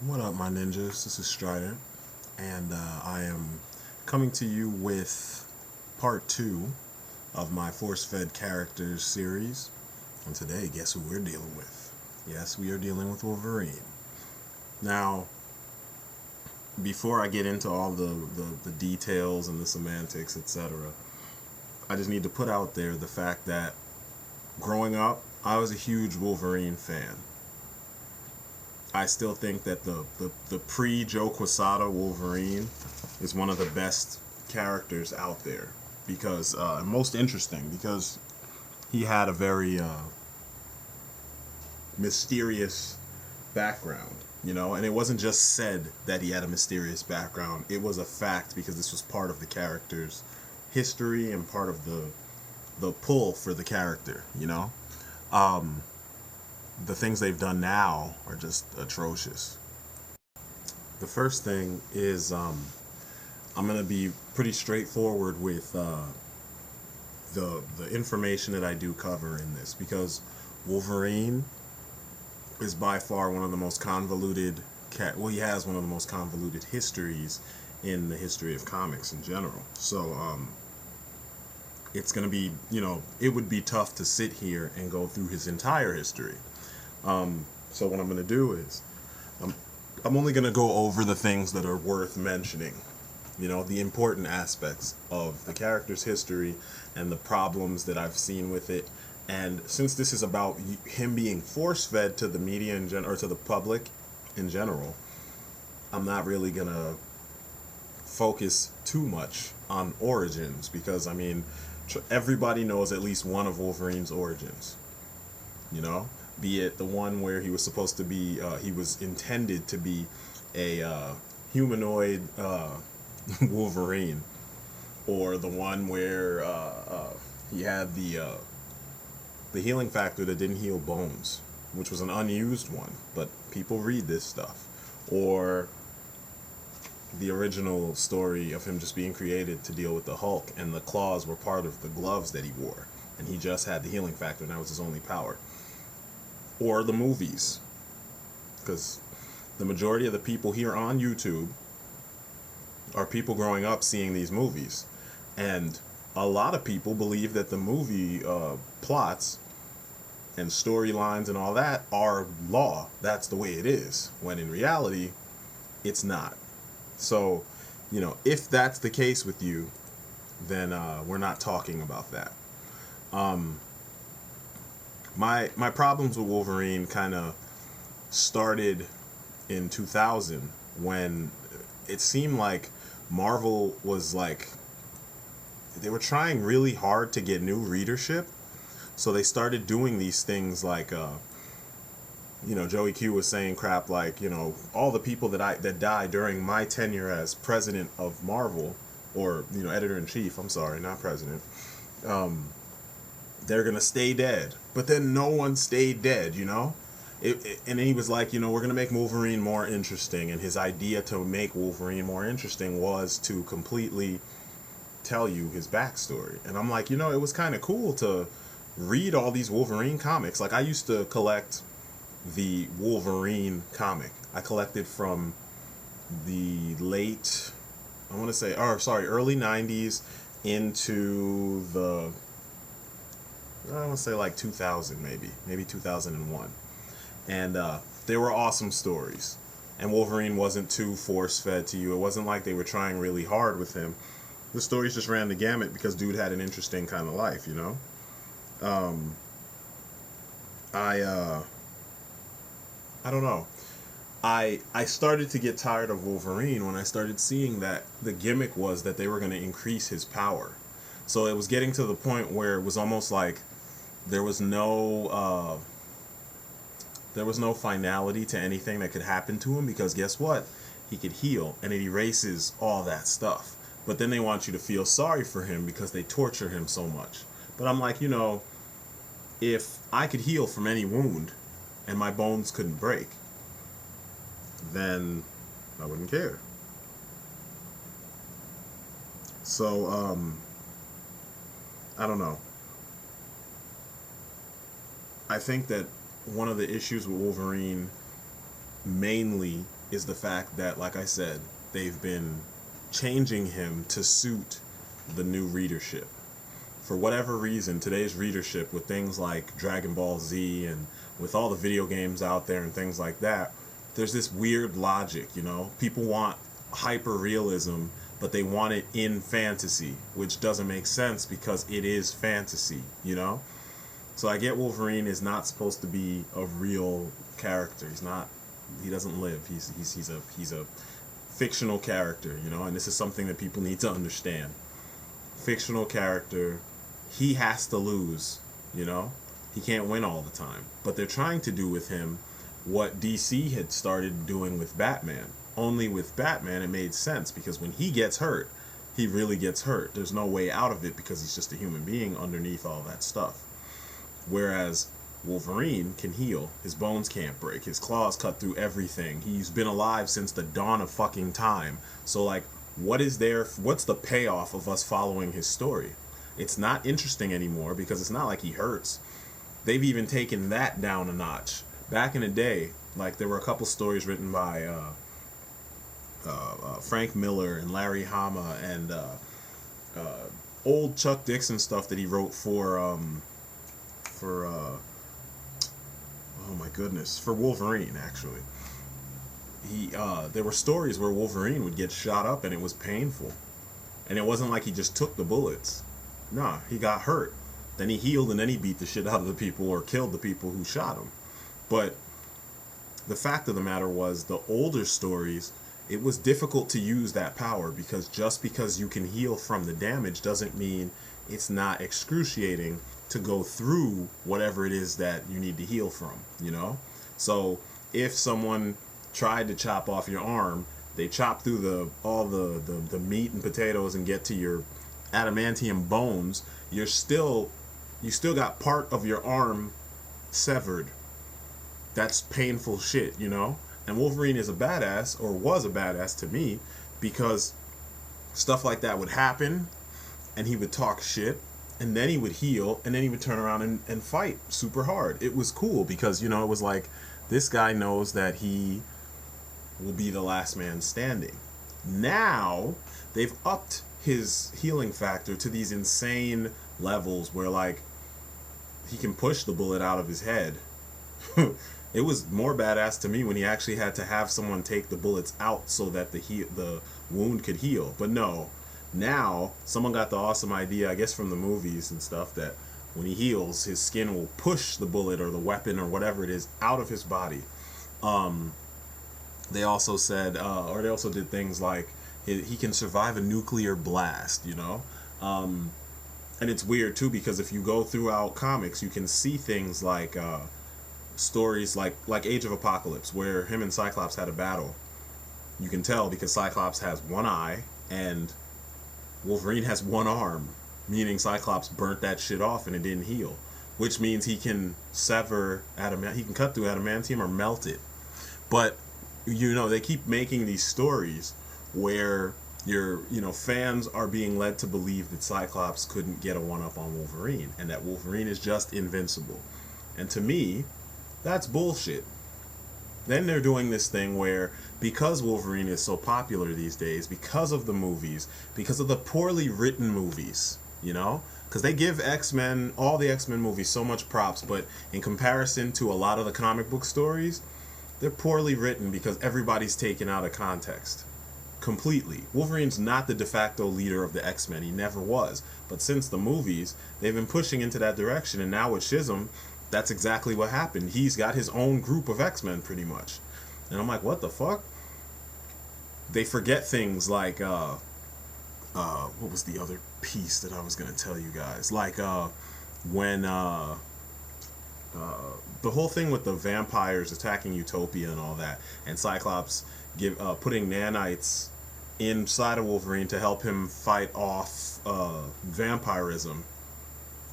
What up, my ninjas? This is Strider, and I am coming to you with part two of my Force Fed Characters series. And today, guess who we're dealing with? Yes, we are dealing with Wolverine. Now, before I get into all the details and the semantics, etc., I just need to put out there the fact that growing up, I was a huge Wolverine fan. I still think that the pre-Joe Quesada Wolverine is one of the best characters out there because most interesting because he had a very mysterious background, and it wasn't just said that he had a mysterious background. It was a fact because this was part of the character's history and part of the pull for the character. Um, the things they've done now are just atrocious. The first thing is I'm gonna be pretty straightforward with the information that I do cover in this because Wolverine is by far one of the most convoluted he has one of the most convoluted histories in the history of comics in general. So it's gonna be it would be tough to sit here and go through his entire history. So what I'm gonna do is I'm, I'm only gonna go over the things that are worth mentioning. The important aspects of the character's history and the problems that I've seen with it. And since this is about him being force fed to the media or to the public in general, I'm not really gonna focus too much on origins because everybody knows at least one of Wolverine's origins. You know, be it the one where he was supposed to be, he was intended to be a humanoid Wolverine, or the one where he had the healing factor that didn't heal bones, which was an unused one, but people read this stuff, or the original story of him just being created to deal with the Hulk, and the claws were part of the gloves that he wore, and he just had the healing factor, and that was his only power. Or the movies, because the majority of the people here on YouTube are people growing up seeing these movies, and a lot of people believe that the movie plots and storylines and all that are law. That's the way it is, when in reality, it's not. So, if that's the case with you, then we're not talking about that. Um, my problems with Wolverine kind of started in 2000 when it seemed like Marvel was like they were trying really hard to get new readership, so they started doing these things like Joey Q was saying crap like all the people that died during my tenure as president of Marvel, or editor in chief, I'm sorry, not president, they're gonna stay dead, but then no one stayed dead. And he was like, we're gonna make Wolverine more interesting, and his idea to make Wolverine more interesting was to completely tell you his backstory. And I'm like, it was kind of cool to read all these Wolverine comics. Like, I used to collect the Wolverine comic. I collected from the late, I want to say, early 90s into the, I want to say like 2000, maybe 2001. And they were awesome stories. And Wolverine wasn't too force fed to you. It wasn't like they were trying really hard with him. The stories just ran the gamut because dude had an interesting kind of life. Um, I I don't know. I started to get tired of Wolverine when I started seeing that the gimmick was that they were going to increase his power. So it was getting to the point where it was almost like there was no finality to anything that could happen to him, because guess what? He could heal, and it erases all that stuff. But then they want you to feel sorry for him because they torture him so much. But I'm like, if I could heal from any wound and my bones couldn't break, then I wouldn't care. So, I don't know. I think that one of the issues with Wolverine mainly is the fact that, like I said, they've been changing him to suit the new readership. For whatever reason, today's readership, with things like Dragon Ball Z and with all the video games out there and things like that, there's this weird logic, you know? People want hyper realism, but they want it in fantasy, which doesn't make sense because it is fantasy, you know? So I get Wolverine is not supposed to be a real character. He's not. He doesn't live. He's a fictional character, you know. And this is something that people need to understand. Fictional character. He has to lose, you know. He can't win all the time. But they're trying to do with him what DC had started doing with Batman. Only with Batman it made sense because when he gets hurt, he really gets hurt. There's no way out of it because he's just a human being underneath all that stuff. Whereas Wolverine can heal. His bones can't break. His claws cut through everything. He's been alive since the dawn of fucking time. So, like, what's the payoff of us following his story? It's not interesting anymore because it's not like he hurts. They've even taken that down a notch. Back in the day, like, there were a couple stories written by Frank Miller and Larry Hama and old Chuck Dixon stuff that he wrote for Wolverine. Actually, there were stories where Wolverine would get shot up and it was painful, and it wasn't like he just took the bullets. Nah, he got hurt, then he healed, and then he beat the shit out of the people or killed the people who shot him. But the fact of the matter was, the older stories, it was difficult to use that power because just because you can heal from the damage doesn't mean it's not excruciating to go through whatever it is that you need to heal from, you know? So if someone tried to chop off your arm, they chop through all the meat and potatoes and get to your adamantium bones, you still got part of your arm severed. That's painful shit, you know? And Wolverine is a badass, or was a badass to me, because stuff like that would happen and he would talk shit, and then he would heal, and then he would turn around and fight super hard. It was cool because, you know, it was like, this guy knows that he will be the last man standing. Now, they've upped his healing factor to these insane levels where, like, he can push the bullet out of his head. It was more badass to me when he actually had to have someone take the bullets out so that the wound could heal. But no, now someone got the awesome idea, I guess from the movies and stuff, that when he heals, his skin will push the bullet or the weapon or whatever it is out of his body. They also said, or they also did things like he can survive a nuclear blast, you know? And it's weird too because if you go throughout comics, you can see things like stories like Age of Apocalypse, where him and Cyclops had a battle. You can tell because Cyclops has one eye and Wolverine has one arm, meaning Cyclops burnt that shit off and it didn't heal, which means he can he can cut through adamantium or melt it. But you know, they keep making these stories where fans are being led to believe that Cyclops couldn't get a one-up on Wolverine and that Wolverine is just invincible. And to me, that's bullshit. Then they're doing this thing where, because Wolverine is so popular these days, because of the movies, because of the poorly written movies, you know? Because they give all the X-Men movies so much props, but in comparison to a lot of the comic book stories, they're poorly written because everybody's taken out of context. Completely. Wolverine's not the de facto leader of the X-Men. He never was. But since the movies, they've been pushing into that direction, and now with Shizm, that's exactly what happened. He's got his own group of X-Men, pretty much. And I'm like, what the fuck? They forget things like, what was the other piece that I was going to tell you guys? Like, when, the whole thing with the vampires attacking Utopia and all that, and Cyclops putting nanites inside of Wolverine to help him fight off vampirism.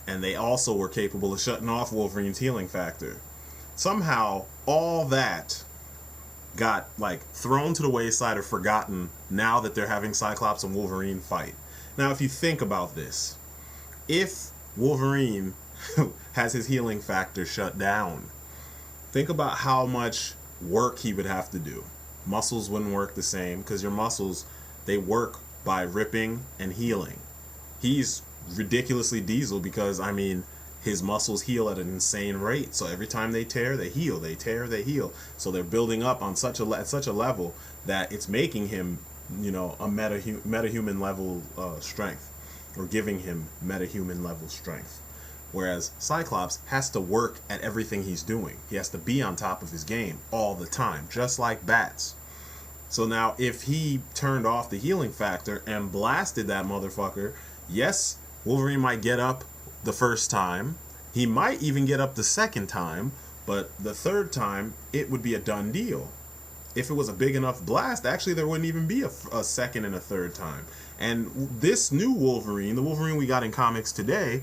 And they also were capable of shutting off Wolverine's healing factor. Somehow, all that got, like, thrown to the wayside or forgotten now that they're having Cyclops and Wolverine fight. Now, if you think about this, if Wolverine has his healing factor shut down, think about how much work he would have to do. muscles wouldn't work the same because your muscles, they work by ripping and healing. He's ridiculously diesel because, I mean, his muscles heal at an insane rate. So every time they tear, they heal. They tear, they heal. So they're building up on at such a level that it's making him, a metahuman level strength, or giving him metahuman level strength. Whereas Cyclops has to work at everything he's doing. He has to be on top of his game all the time, just like bats. So now, if he turned off the healing factor and blasted that motherfucker, yes, Wolverine might get up the first time. He might even get up the second time, but the third time, it would be a done deal. If it was a big enough blast, actually, there wouldn't even be a second and a third time. And this new Wolverine, the Wolverine we got in comics today,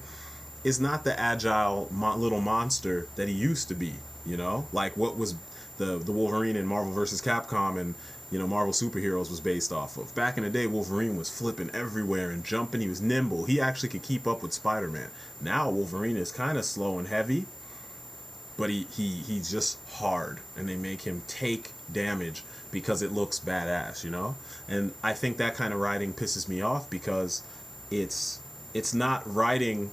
is not the agile little monster that he used to be, like what was the Wolverine in Marvel vs. Capcom and Marvel Superheroes was based off of. Back in the day, Wolverine was flipping everywhere and jumping. He was nimble. He actually could keep up with Spider-Man. Now Wolverine is kind of slow and heavy, but he's just hard, and they make him take damage because it looks badass, And I think that kind of writing pisses me off because it's not writing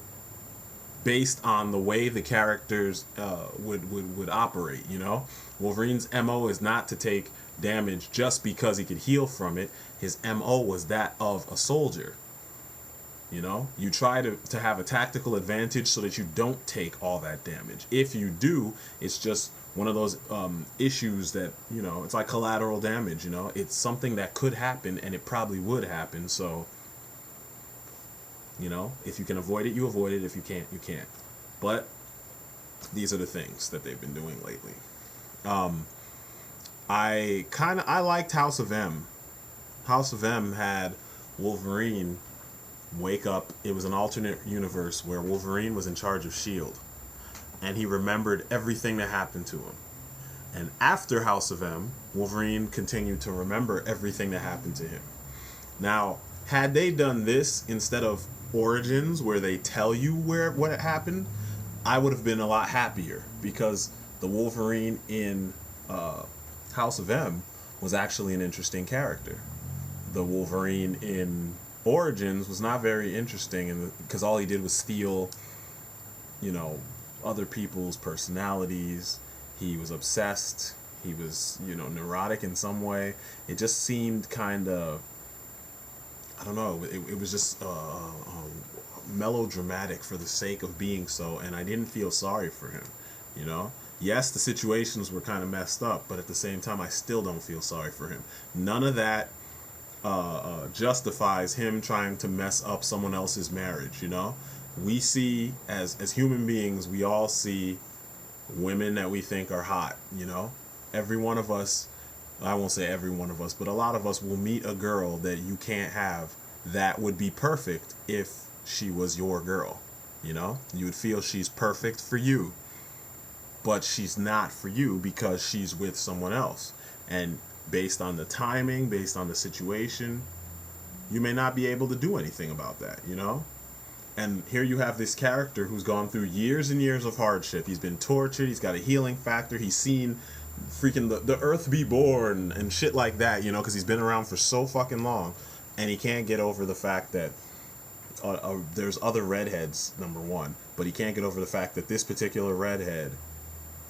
based on the way the characters would operate, Wolverine's MO is not to take damage just because he could heal from it. His MO was that of a soldier. You try to have a tactical advantage so that you don't take all that damage. If you do, it's just one of those issues that, it's like collateral damage, It's something that could happen, and it probably would happen, so, if you can avoid it, you avoid it. If you can't, you can't. But these are the things that they've been doing lately. I liked House of M. House of M had Wolverine wake up. It was an alternate universe where Wolverine was in charge of S.H.I.E.L.D. and he remembered everything that happened to him. And after House of M, Wolverine continued to remember everything that happened to him. Now, had they done this instead of Origins, where they tell you what happened, I would have been a lot happier, because the Wolverine in House of M was actually an interesting character. The Wolverine in Origins was not very interesting, because all he did was steal, other people's personalities. He was obsessed. He was, neurotic in some way. It just seemed kind of, I don't know, it was just melodramatic for the sake of being so, and I didn't feel sorry for him, Yes, the situations were kind of messed up, but at the same time, I still don't feel sorry for him. None of that justifies him trying to mess up someone else's marriage, We see, as human beings, we all see women that we think are hot, Every one of us, I won't say every one of us, but a lot of us will meet a girl that you can't have that would be perfect if she was your girl, You would feel she's perfect for you, but she's not for you because she's with someone else. And based on the timing, based on the situation, you may not be able to do anything about that, And here you have this character who's gone through years and years of hardship. He's been tortured. He's got a healing factor. He's seen freaking the earth be born and shit like that, because he's been around for so fucking long. And he can't get over the fact that there's other redheads, number one. But he can't get over the fact that this particular redhead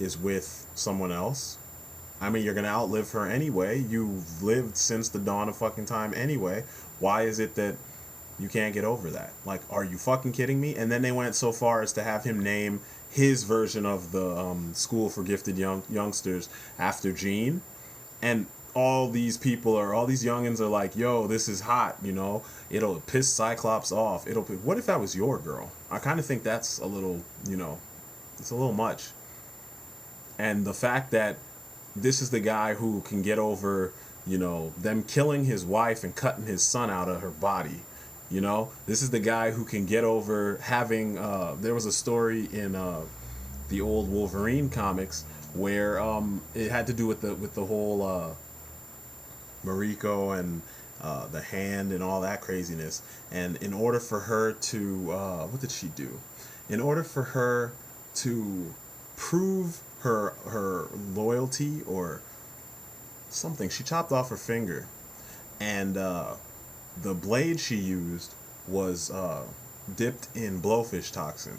is with someone else. I mean, you're going to outlive her anyway. You've lived since the dawn of fucking time anyway. Why is it that you can't get over that? Like, are you fucking kidding me? And then they went so far as to have him name his version of the School for Gifted Youngsters after Jean. And all these youngins are like, yo, this is hot, It'll piss Cyclops off. What if that was your girl? I kind of think that's a little, it's a little much. And the fact that this is the guy who can get over, them killing his wife and cutting his son out of her body. This is the guy who can get over having, there was a story in the old Wolverine comics where it had to do with the whole Mariko and the hand and all that craziness. And in order for her to, what did she do? In order for her to prove her loyalty or something. She chopped off her finger, and the blade she used was dipped in blowfish toxin,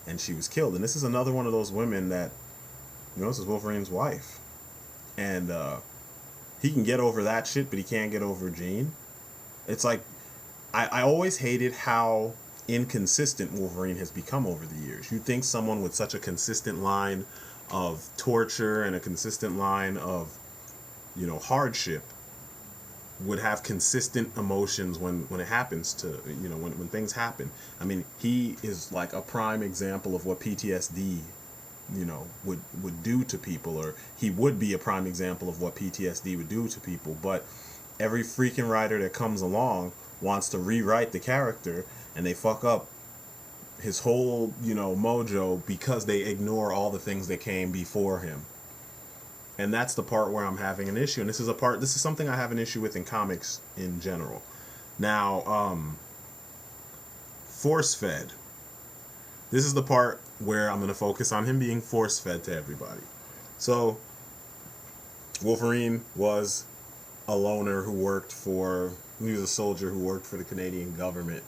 and she was killed. And this is another one of those women that, this is Wolverine's wife, and he can get over that shit, but he can't get over Jean. It's like, I always hated how inconsistent Wolverine has become over the years. You'd think someone with such a consistent line of torture and a consistent line of, hardship would have consistent emotions when it happens to, when things happen. I mean, he is like a prime example of what PTSD, would do to people, or he would be a prime example of what PTSD would do to people. But every freaking writer that comes along wants to rewrite the character, and they fuck up his whole, mojo, because they ignore all the things that came before him. And that's the part where I'm having an issue. And this is something I have an issue with in comics in general. Now, force fed. This is the part where I'm going to focus on him being force fed to everybody. So, Wolverine was a loner he was a soldier who worked for the Canadian government.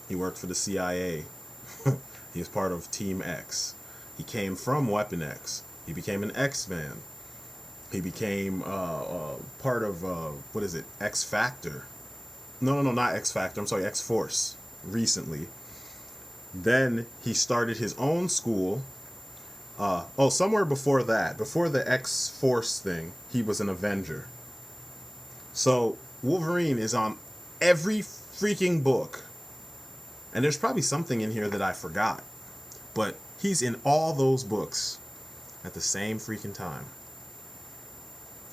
He worked for the CIA. He was part of Team X. He came from Weapon X. He became an X-Man. He became part of, X Factor. No, not X Factor. I'm sorry, X Force, recently. Then he started his own school. Somewhere before that, before the X Force thing, he was an Avenger. So Wolverine is on every freaking book. And there's probably something in here that I forgot. But he's in all those books at the same freaking time.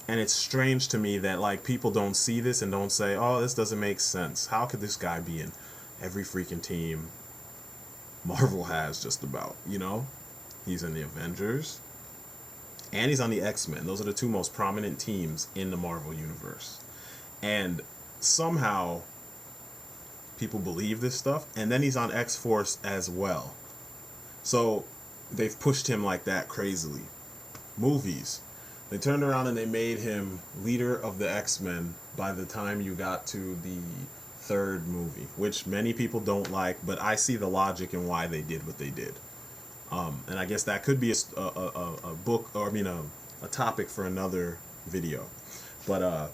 And it's strange to me that, like, people don't see this and don't say, oh, this doesn't make sense. How could this guy be in every freaking team Marvel has, just about, He's in the Avengers. And he's on the X-Men. Those are the two most prominent teams in the Marvel universe. And somehow people believe this stuff. And then he's on X-Force as well. So they've pushed him like that crazily. Movies. They turned around and they made him leader of the X-Men by the time you got to the third movie, which many people don't like, but I see the logic in why they did what they did. And I guess that could be a book, or a topic for another video. But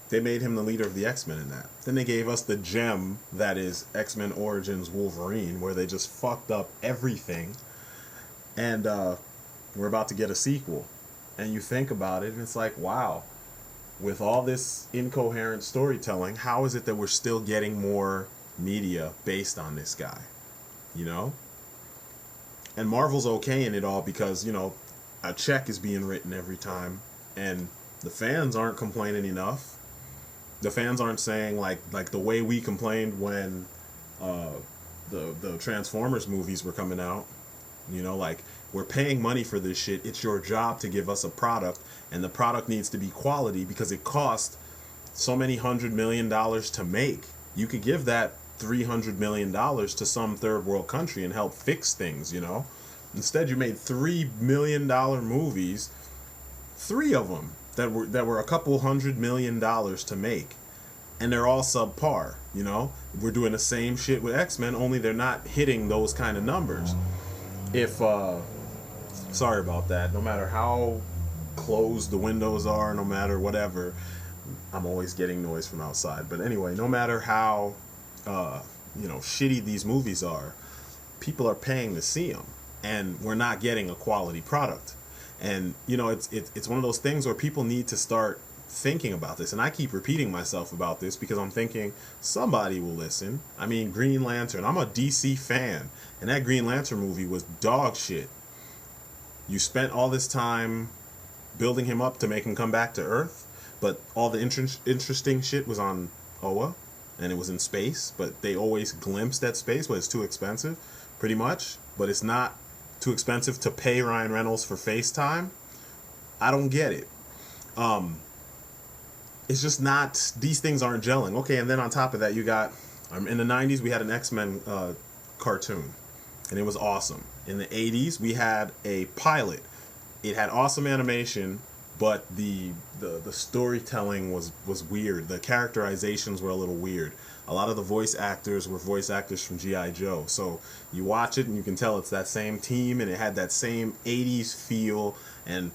they made him the leader of the X-Men in that. Then they gave us the gem that is X-Men Origins Wolverine, where they just fucked up everything. And we're about to get a sequel. And you think about it, and it's like, wow, with all this incoherent storytelling, how is it that we're still getting more media based on this guy? And Marvel's okay in it all because, a check is being written every time, and the fans aren't complaining enough. The fans aren't saying, like the way we complained when the Transformers movies were coming out. We're paying money for this shit. It's your job to give us a product, and the product needs to be quality because it cost so many $100 million to make. You could give that $300 million to some third world country and help fix things, Instead, you made $3 million movies, 3 of them that were a couple $100 million to make, and they're all subpar. We're doing the same shit with X-Men, only they're not hitting those kind of numbers. Sorry about that. No matter how closed the windows are, no matter whatever, I'm always getting noise from outside. But anyway, no matter how, shitty these movies are, people are paying to see them, and we're not getting a quality product. And it's one of those things where people need to start thinking about this. And I keep repeating myself about this because I'm thinking somebody will listen. I mean, Green Lantern. I'm a DC fan, and that Green Lantern movie was dog shit. You spent all this time building him up to make him come back to Earth, but all the interesting shit was on Oa, and it was in space, but they always glimpsed at space, but it's too expensive, pretty much. But it's not too expensive to pay Ryan Reynolds for FaceTime. I don't get it. It's just not, these things aren't gelling. Okay, and then on top of that, you got, in the 90s, we had an X-Men cartoon, and it was awesome. In the 80s, we had a pilot. It had awesome animation, but the storytelling was weird. The characterizations were a little weird. A lot of the voice actors were voice actors from G.I. Joe. So you watch it and you can tell it's that same team, and it had that same 80s feel. And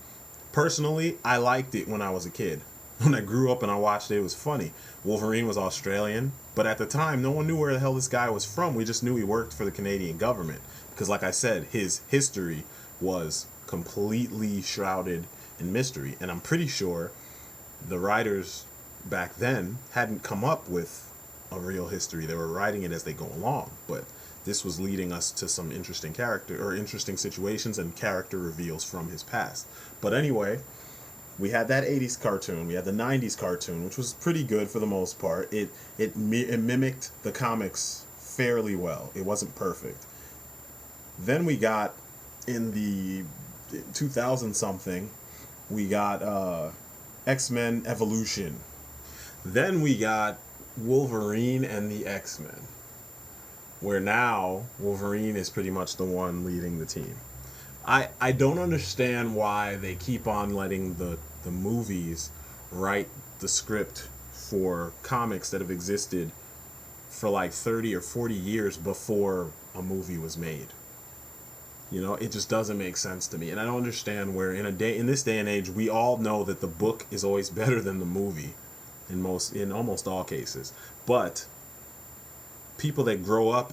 personally, I liked it when I was a kid. When I grew up and I watched it, it was funny. Wolverine was Australian, but at the time, no one knew where the hell this guy was from. We just knew he worked for the Canadian government. Because like I said, his history was completely shrouded in mystery. And I'm pretty sure the writers back then hadn't come up with a real history. They were writing it as they go along. But this was leading us to some interesting character or interesting situations and character reveals from his past. But anyway, we had that 80s cartoon. We had the 90s cartoon, which was pretty good for the most part. It mimicked the comics fairly well. It wasn't perfect. Then we got in the 2000 something, we got X-Men Evolution. Then we got Wolverine and the X-Men, where now Wolverine is pretty much the one leading the team. I don't understand why they keep on letting the movies write the script for comics that have existed for like 30 or 40 years before a movie was made. You know, it just doesn't make sense to me. And I don't understand where in this day and age, we all know that the book is always better than the movie in almost all cases. But people that grow up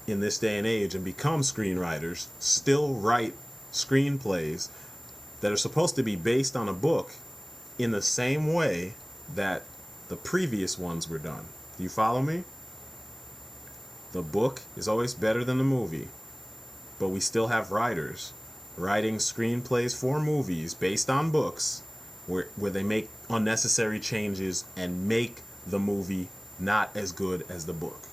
in this day and age and become screenwriters still write screenplays that are supposed to be based on a book in the same way that the previous ones were done. Do you follow me? The book is always better than the movie, but we still have writers writing screenplays for movies based on books where they make unnecessary changes and make the movie not as good as the book.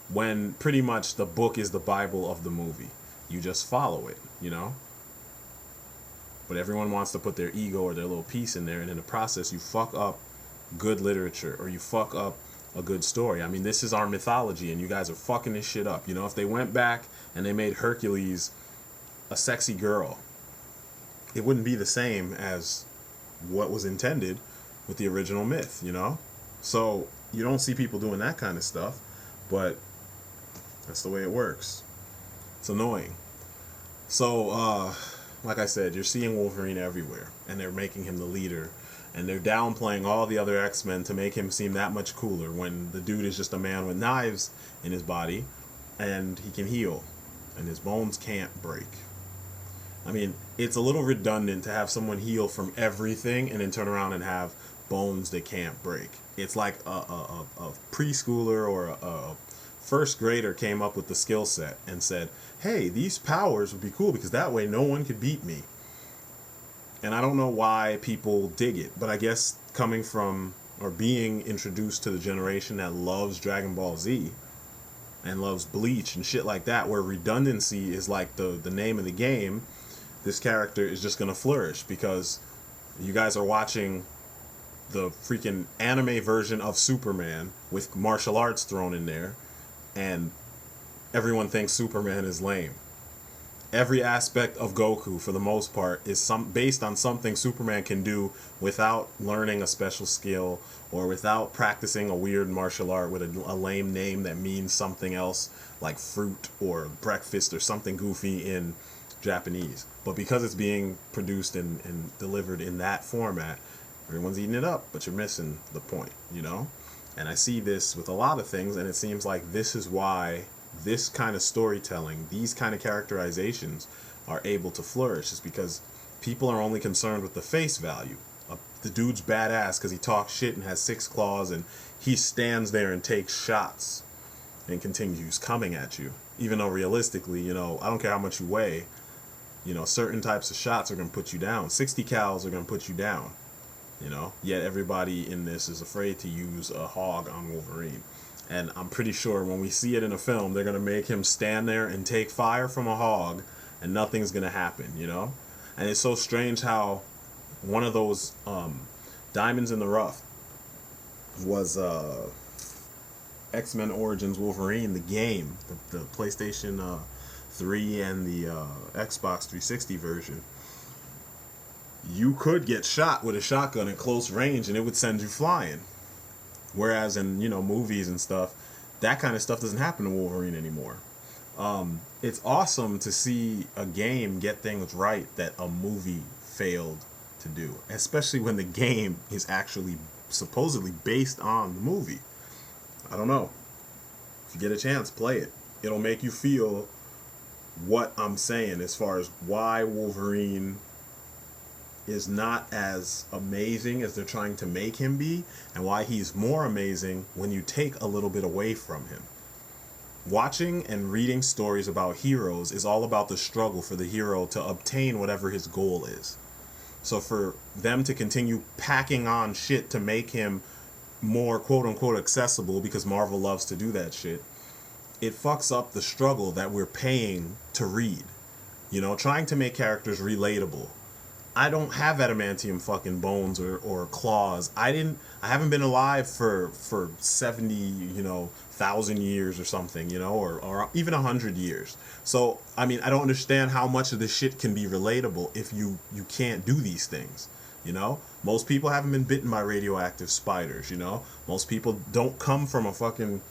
When pretty much the book is the Bible of the movie. You just follow it, you know? But everyone wants to put their ego or their little piece in there, and in the process you fuck up good literature or you fuck up a good story. I mean, this is our mythology and you guys are fucking this shit up. You know, if they went back and they made Hercules a sexy girl, it wouldn't be the same as what was intended with the original myth, you know? So you don't see people doing that kind of stuff, but that's the way it works. It's annoying. So, like I said, you're seeing Wolverine everywhere, and they're making him the leader, and they're downplaying all the other X-Men to make him seem that much cooler when the dude is just a man with knives in his body, and he can heal, and his bones can't break. I mean, it's a little redundant to have someone heal from everything and then turn around and have bones that can't break. It's like a preschooler or a first grader came up with the skill set and said, hey, these powers would be cool because that way no one could beat me. And I don't know why people dig it, but I guess coming from or being introduced to the generation that loves Dragon Ball Z and loves Bleach and shit like that, where redundancy is like the name of the game, this character is just going to flourish because you guys are watching the freaking anime version of Superman with martial arts thrown in there, and everyone thinks Superman is lame. Every aspect of Goku, for the most part, is based on something Superman can do without learning a special skill or without practicing a weird martial art with a lame name that means something else, like fruit or breakfast or something goofy in Japanese. But because it's being produced and delivered in that format, everyone's eating it up, but you're missing the point, you know? And I see this with a lot of things, and it seems like this is why this kind of storytelling, these kind of characterizations are able to flourish, is because people are only concerned with the face value. The dude's badass because he talks shit and has 6 claws, and he stands there and takes shots and continues coming at you. Even though realistically, you know, I don't care how much you weigh, you know, certain types of shots are going to put you down. 60 cals are going to put you down, you know. Yet everybody in this is afraid to use a hog on Wolverine. And I'm pretty sure when we see it in a film, they're going to make him stand there and take fire from a hog and nothing's going to happen, you know? And it's so strange how one of those diamonds in the rough was X-Men Origins Wolverine, the game, the PlayStation 3 and the Xbox 360 version. you could get shot with a shotgun at close range and it would send you flying. Whereas in, movies and stuff, that kind of stuff doesn't happen to Wolverine anymore. It's awesome to see a game get things right that a movie failed to do, especially when the game is actually supposedly based on the movie. I don't know. If you get a chance, play it. It'll make you feel what I'm saying as far as why Wolverine is not as amazing as they're trying to make him be, and why he's more amazing when you take a little bit away from him. Watching and reading stories about heroes is all about the struggle for the hero to obtain whatever his goal is. So for them to continue packing on shit to make him more quote-unquote accessible, because Marvel loves to do that shit, it fucks up the struggle that we're paying to read. Trying to make characters relatable. I don't have adamantium fucking bones or claws. I haven't been alive for 70,000 years or something, or even 100 years. So, I don't understand how much of this shit can be relatable if you can't do these things. Most people haven't been bitten by radioactive spiders, Most people don't come from a fucking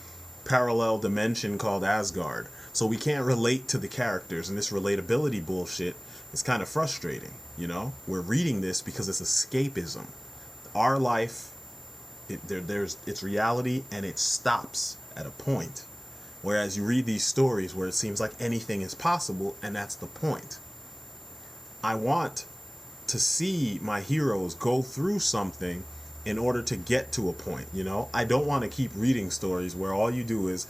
parallel dimension called Asgard. So we can't relate to the characters, and this relatability bullshit is kind of frustrating, We're reading this because it's escapism. Our life, it's reality, and it stops at a point. Whereas you read these stories where it seems like anything is possible, and that's the point. I want to see my heroes go through something in order to get to a point, I don't want to keep reading stories where all you do is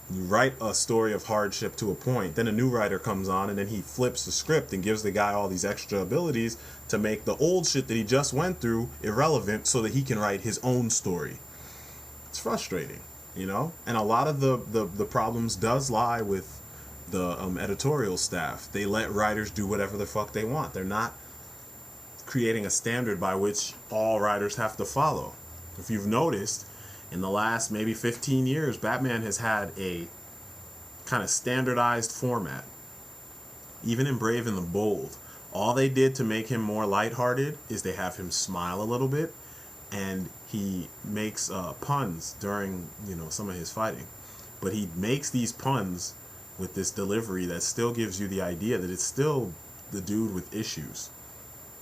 you write a story of hardship to a point, then a new writer comes on and then he flips the script and gives the guy all these extra abilities to make the old shit that he just went through irrelevant so that he can write his own story. It's frustrating, And a lot of the problems does lie with the editorial staff. They let writers do whatever the fuck they want. They're not creating a standard by which all writers have to follow. If you've noticed, in the last maybe 15 years, Batman has had a kind of standardized format. Even in Brave and the Bold, all they did to make him more lighthearted is they have him smile a little bit, and he makes puns during some of his fighting. But he makes these puns with this delivery that still gives you the idea that it's still the dude with issues.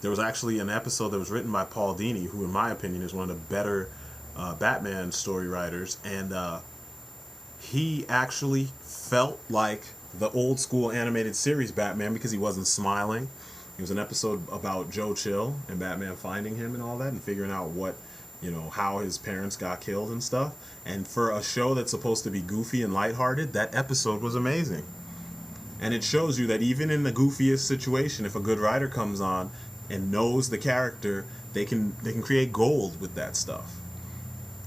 There was actually an episode that was written by Paul Dini, who in my opinion is one of the better Batman story writers, and he actually felt like the old school animated series Batman because he wasn't smiling. It was an episode about Joe Chill and Batman finding him and all that and figuring out what, how his parents got killed and stuff. And for a show that's supposed to be goofy and lighthearted, that episode was amazing. And it shows you that even in the goofiest situation, if a good writer comes on and knows the character, they can create gold with that stuff.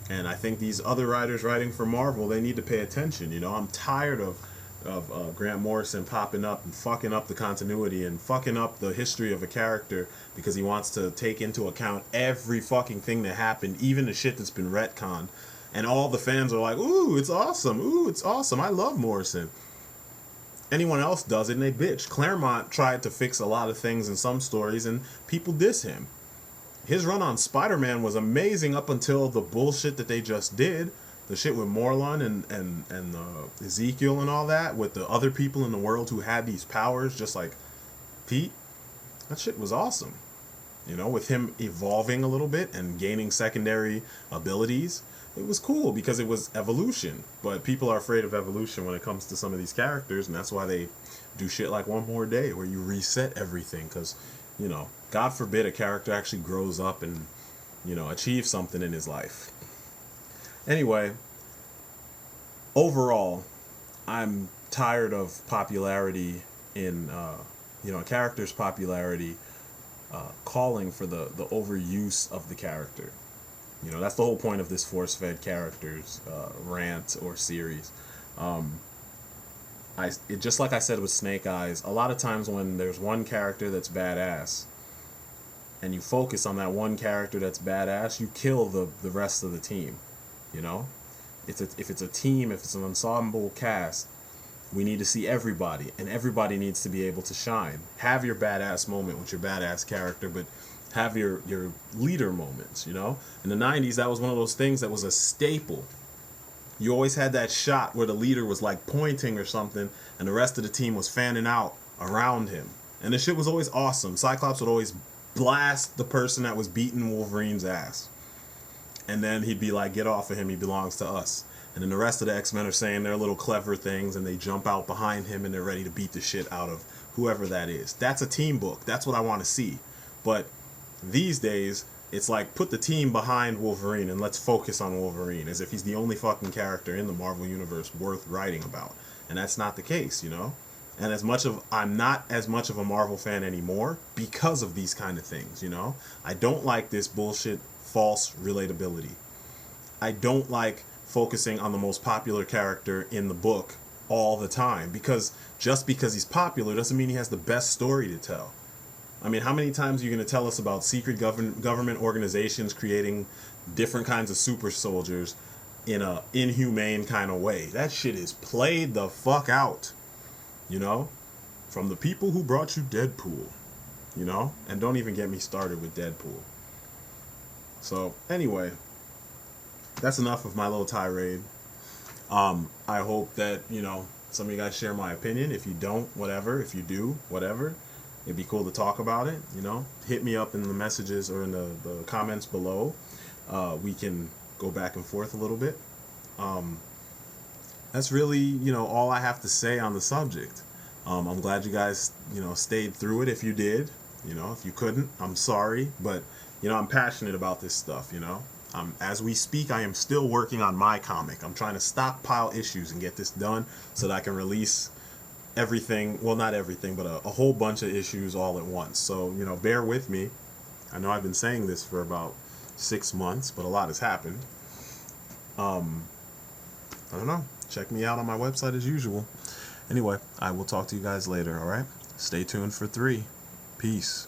And I think these other writers writing for Marvel, they need to pay attention. I'm tired of Grant Morrison popping up and fucking up the continuity and fucking up the history of a character because he wants to take into account every fucking thing that happened, even the shit that's been retconned. And all the fans are like, ooh, it's awesome. Ooh, it's awesome. I love Morrison. Anyone else does it and they bitch. Claremont tried to fix a lot of things in some stories and people diss him. His run on Spider-Man was amazing up until the bullshit that they just did. The shit with Morlun and Ezekiel and all that, with the other people in the world who had these powers, just like Pete. That shit was awesome. With him evolving a little bit and gaining secondary abilities. It was cool because it was evolution. But people are afraid of evolution when it comes to some of these characters, and that's why they do shit like One More Day, where you reset everything, because God forbid a character actually grows up and, achieves something in his life. Anyway, overall, I'm tired of popularity in, a character's popularity calling for the overuse of the character. That's the whole point of this force-fed characters rant or series. Just like I said with Snake Eyes, a lot of times when there's one character that's badass and you focus on that one character that's badass, you kill the rest of the team. If it's a team, if it's an ensemble cast, We need to see everybody, and everybody needs to be able to shine. Have your badass moment with your badass character, but have your leader moments, you know? In the 90s, that was one of those things that was a staple. You always had that shot where the leader was like pointing or something, and the rest of the team was fanning out around him. And the shit was always awesome. Cyclops would always blast the person that was beating Wolverine's ass. And then he'd be like, get off of him, he belongs to us. And then the rest of the X-Men are saying their little clever things, and they jump out behind him and they're ready to beat the shit out of whoever that is. That's a team book. That's what I want to see. But these days, it's like, put the team behind Wolverine and let's focus on Wolverine, as if he's the only fucking character in the Marvel Universe worth writing about. And that's not the case, you know? And I'm not as much of a Marvel fan anymore because of these kind of things, you know? I don't like this bullshit false relatability. I don't like focusing on the most popular character in the book all the time, because just because he's popular doesn't mean he has the best story to tell. I mean, how many times are you going to tell us about secret government organizations creating different kinds of super soldiers in a inhumane kind of way? That shit is played the fuck out, you know? From the people who brought you Deadpool, you know? And don't even get me started with Deadpool. So, anyway, that's enough of my little tirade. I hope that, you know, some of you guys share my opinion. If you don't, whatever. If you do, whatever. It'd be cool to talk about it, you know. Hit me up in the messages or in the comments below. We can go back and forth a little bit. That's really, you know, all I have to say on the subject. I'm glad you guys, you know, stayed through it if you did. You know, if you couldn't, I'm sorry. But, you know, I'm passionate about this stuff, you know. As we speak, I am still working on my comic. I'm trying to stockpile issues and get this done so that I can release everything, well, not everything, but a whole bunch of issues all at once. So, you know, bear with me. I know I've been saying this for about 6 months, but a lot has happened. I don't know. Check me out on my website as usual. Anyway, I will talk to you guys later, all right? Stay tuned for 3. Peace.